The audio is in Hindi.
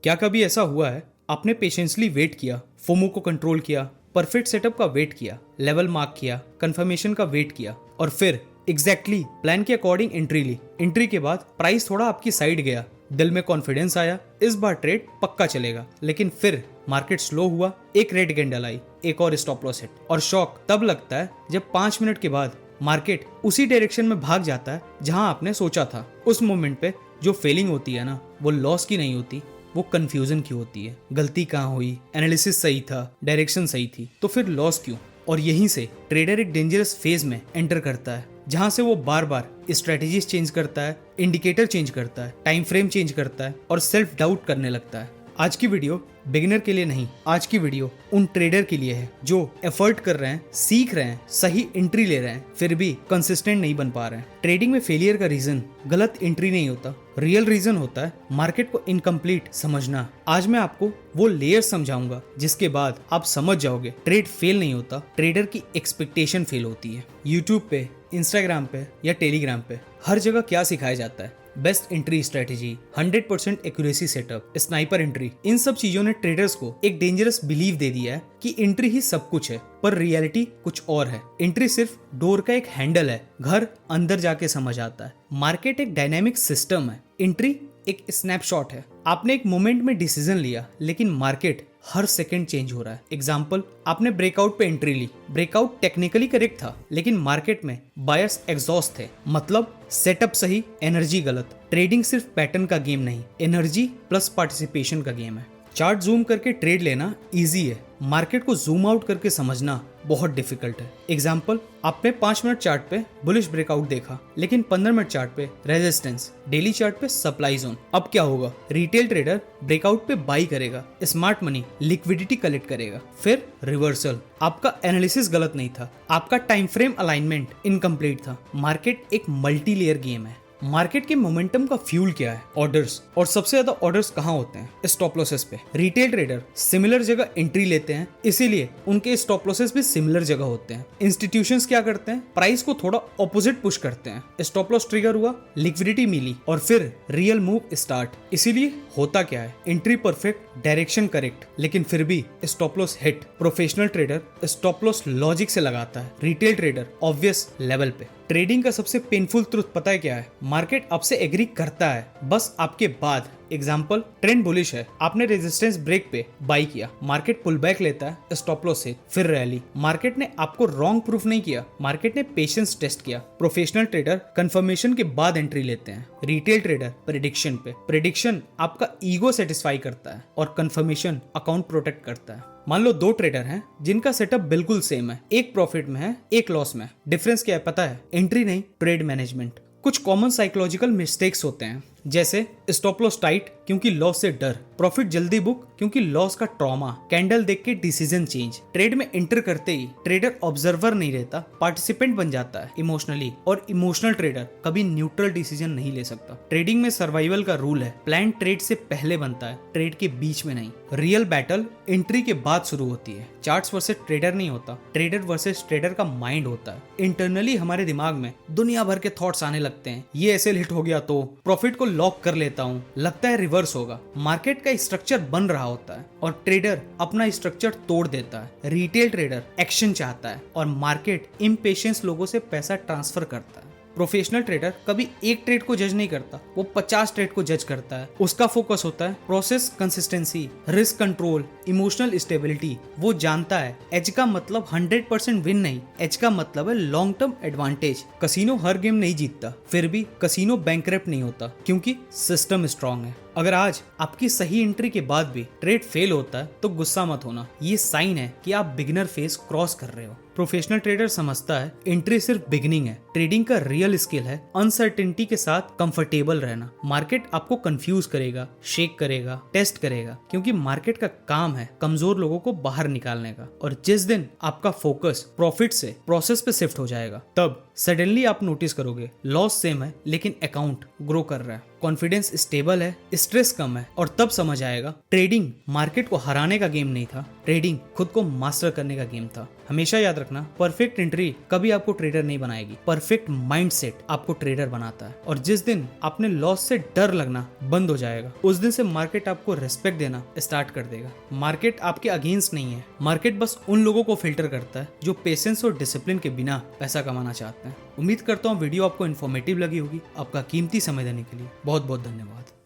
क्या कभी ऐसा हुआ है आपने पेशेंसली वेट किया, फोमो को कंट्रोल किया, परफेक्ट सेटअप का वेट किया, लेवल मार्क किया, कंफर्मेशन का वेट किया और फिर एग्जैक्टली प्लान के अकॉर्डिंग एंट्री ली। एंट्री के बाद प्राइस थोड़ा आपकी साइड गया, दिल में कॉन्फिडेंस आया, इस बार ट्रेड पक्का चलेगा। लेकिन फिर मार्केट स्लो हुआ, एक रेड कैंडल आई, एक और स्टॉप लॉस हिट और शॉक तब लगता है जब 5 मिनट के बाद मार्केट उसी डायरेक्शन में भाग जाता है जहां आपने सोचा था। उस मोमेंट पे जो फीलिंग होती है ना, वो लॉस की नहीं होती, वो कंफ्यूजन की होती है। गलती कहाँ हुई, एनालिसिस सही था, डायरेक्शन सही थी, तो फिर लॉस क्यों? और यहीं से ट्रेडर एक डेंजरस फेज में एंटर करता है जहां से वो बार बार स्ट्रेटजीज चेंज करता है, इंडिकेटर चेंज करता है, टाइम फ्रेम चेंज करता है और सेल्फ डाउट करने लगता है। आज की वीडियो बिगिनर के लिए नहीं, आज की वीडियो उन ट्रेडर के लिए है जो एफर्ट कर रहे हैं, सीख रहे हैं, सही एंट्री ले रहे हैं, फिर भी कंसिस्टेंट नहीं बन पा रहे हैं। ट्रेडिंग में फेलियर का रीजन गलत एंट्री नहीं होता, रियल रीजन होता है मार्केट को इनकम्प्लीट समझना। आज मैं आपको वो लेयर समझाऊंगा जिसके बाद आप समझ जाओगे ट्रेड फेल नहीं होता, ट्रेडर की एक्सपेक्टेशन फेल होती है। यूट्यूब पे, इंस्टाग्राम पे या टेलीग्राम पे हर जगह क्या सिखाया जाता है? Best entry strategy, 100% accuracy setup, sniper entry. इन सब चीजों ने ट्रेडर्स को एक डेंजरस बिलीव दे दिया है कि एंट्री ही सब कुछ है, पर रियलिटी कुछ और है। एंट्री सिर्फ डोर का एक हैंडल है, घर अंदर जाके समझ आता है। मार्केट एक डायनेमिक सिस्टम है, एंट्री एक स्नैपशॉट है। आपने एक मोमेंट में डिसीजन लिया, लेकिन मार्केट हर सेकंड चेंज हो रहा है। एग्जाम्पल, आपने ब्रेकआउट पे एंट्री ली, ब्रेकआउट टेक्निकली करेक्ट था, लेकिन मार्केट में बायर्स एग्जॉस्ट थे, मतलब सेटअप सही, एनर्जी गलत। ट्रेडिंग सिर्फ पैटर्न का गेम नहीं, एनर्जी प्लस पार्टिसिपेशन का गेम है। चार्ट जूम करके ट्रेड लेना इजी है, मार्केट को जूम आउट करके समझना बहुत डिफिकल्ट है। एग्जाम्पल, आपने 5 मिनट चार्ट पे बुलिश ब्रेकआउट देखा, लेकिन 15 मिनट चार्ट पे रेजिस्टेंस, डेली चार्ट पे सप्लाई जोन। अब क्या होगा? रिटेल ट्रेडर ब्रेकआउट पे बाई करेगा, स्मार्ट मनी लिक्विडिटी कलेक्ट करेगा, फिर रिवर्सल। आपका एनालिसिस गलत नहीं था, आपका टाइम फ्रेम अलाइनमेंट इनकम्प्लीट था। मार्केट एक मल्टी लेयर गेम है। मार्केट के मोमेंटम का फ्यूल क्या है? ऑर्डर्स। और सबसे ज्यादा ऑर्डर्स कहाँ होते हैं? स्टॉप लॉसेस पे। रिटेल ट्रेडर सिमिलर जगह एंट्री लेते हैं, इसीलिए उनके स्टॉप लॉसेस भी सिमिलर जगह होते हैं। इंस्टीट्यूशंस क्या करते हैं? प्राइस को थोड़ा ऑपोजिट पुश करते हैं। स्टॉप लॉस ट्रिगर हुआ, लिक्विडिटी मिली और फिर रियल मूव स्टार्ट। इसीलिए होता क्या है? एंट्री परफेक्ट, डायरेक्शन करेक्ट, लेकिन फिर भी stop loss hit. Professional trader stop loss logic से लगाता है, रिटेल ट्रेडर ऑब्वियस लेवल पे। ट्रेडिंग का सबसे पेनफुल ट्रुथ पता है क्या है? मार्केट आपसे एग्री करता है, बस आपके बाद। एग्जाम्पल, ट्रेंड बुलिश है, आपने रेजिस्टेंस ब्रेक पे बाई किया, मार्केट पुल बैक लेता है स्टॉप लॉस से, फिर रैली। मार्केट ने आपको रॉन्ग प्रूफ नहीं किया, मार्केट ने पेशेंस टेस्ट किया। प्रोफेशनल ट्रेडर कंफर्मेशन के बाद एंट्री लेते हैं, रिटेल ट्रेडर प्रेडिक्शन पे। प्रेडिक्शन आपका ईगो सेटिस्फाई करता है और कंफर्मेशन अकाउंट प्रोटेक्ट करता है। मान लो 2 ट्रेडर हैं जिनका सेटअप बिल्कुल सेम है, एक प्रॉफिट में है, एक लॉस में। डिफरेंस क्या है पता है? एंट्री नहीं, ट्रेड मैनेजमेंट। कुछ कॉमन साइकोलॉजिकल मिस्टेक्स होते हैं, जैसे स्टॉप लॉस टाइट क्योंकि लॉस से डर, प्रॉफिट जल्दी बुक क्योंकि लॉस का ट्रॉमा, कैंडल देख के डिसीजन चेंज। ट्रेड में एंटर करते ही ट्रेडर ऑब्जर्वर नहीं रहता, पार्टिसिपेंट बन जाता है इमोशनली। और इमोशनल ट्रेडर कभी न्यूट्रल डिसीजन नहीं ले सकता। ट्रेडिंग में सर्वाइवल का रूल है, प्लान ट्रेड से पहले बनता है, ट्रेड के बीच में नहीं। रियल बैटल एंट्री के बाद शुरू होती है। चार्ट्स वर्सेस ट्रेडर नहीं होता, ट्रेडर वर्सेस ट्रेडर का माइंड होता है। इंटरनली हमारे दिमाग में दुनिया भर के थॉट्स आने लगते हैं, ये ऐसे हिट हो गया तो प्रॉफिट को लॉक कर लेता हूँ, लगता है रिवर्स होगा। मार्केट का स्ट्रक्चर बन रहा होता है और ट्रेडर अपना स्ट्रक्चर तोड़ देता है। रिटेल ट्रेडर एक्शन चाहता है और मार्केट इम्पेशेंस लोगों से पैसा ट्रांसफर करता है। प्रोफेशनल ट्रेडर कभी एक ट्रेड को जज नहीं करता, वो 50 ट्रेड को जज करता है। उसका फोकस होता है process consistency, risk control, emotional stability. वो जानता है एज का मतलब 100% विन नहीं, एज का मतलब है लॉन्ग टर्म एडवांटेज। कसिनो हर गेम नहीं जीतता, फिर भी कसिनो बैंकरप्ट नहीं होता क्योंकि सिस्टम स्ट्रांग है। अगर आज आपकी सही एंट्री के बाद भी ट्रेड फेल होता है तो गुस्सा मत होना, ये साइन है कि आप बिगिनर फेज क्रॉस कर रहे हो। प्रोफेशनल ट्रेडर समझता है एंट्री सिर्फ बिगिनिंग है, ट्रेडिंग का रियल स्किल है अनसर्टेनिटी के साथ कंफर्टेबल रहना। मार्केट आपको कंफ्यूज करेगा, शेक करेगा, टेस्ट करेगा, क्योंकि मार्केट का काम है कमजोर लोगों को बाहर निकालने का। और जिस दिन आपका फोकस प्रॉफिट से प्रोसेस पे शिफ्ट हो जाएगा, तब सडनली आप नोटिस करोगे लॉस सेम है लेकिन अकाउंट ग्रो कर रहा है, कॉन्फिडेंस स्टेबल है, स्ट्रेस कम है, और तब समझ आएगा ट्रेडिंग मार्केट को हराने का गेम नहीं था, ट्रेडिंग खुद को मास्टर करने का गेम था। हमेशा याद रखना, परफेक्ट एंट्री कभी आपको ट्रेडर नहीं बनाएगी, परफेक्ट माइंडसेट आपको ट्रेडर बनाता है। और जिस दिन आपने लॉस से डर लगना बंद हो जाएगा, उस दिन से मार्केट आपको रेस्पेक्ट देना स्टार्ट कर देगा। मार्केट आपके अगेंस्ट नहीं है, मार्केट बस उन लोगों को फिल्टर करता है जो पेशेंस और डिसिप्लिन के बिना पैसा कमाना चाहते हैं। उम्मीद करता हूँ वीडियो आपको इन्फॉर्मेटिव लगी होगी। आपका कीमती समय देने के लिए बहुत बहुत धन्यवाद।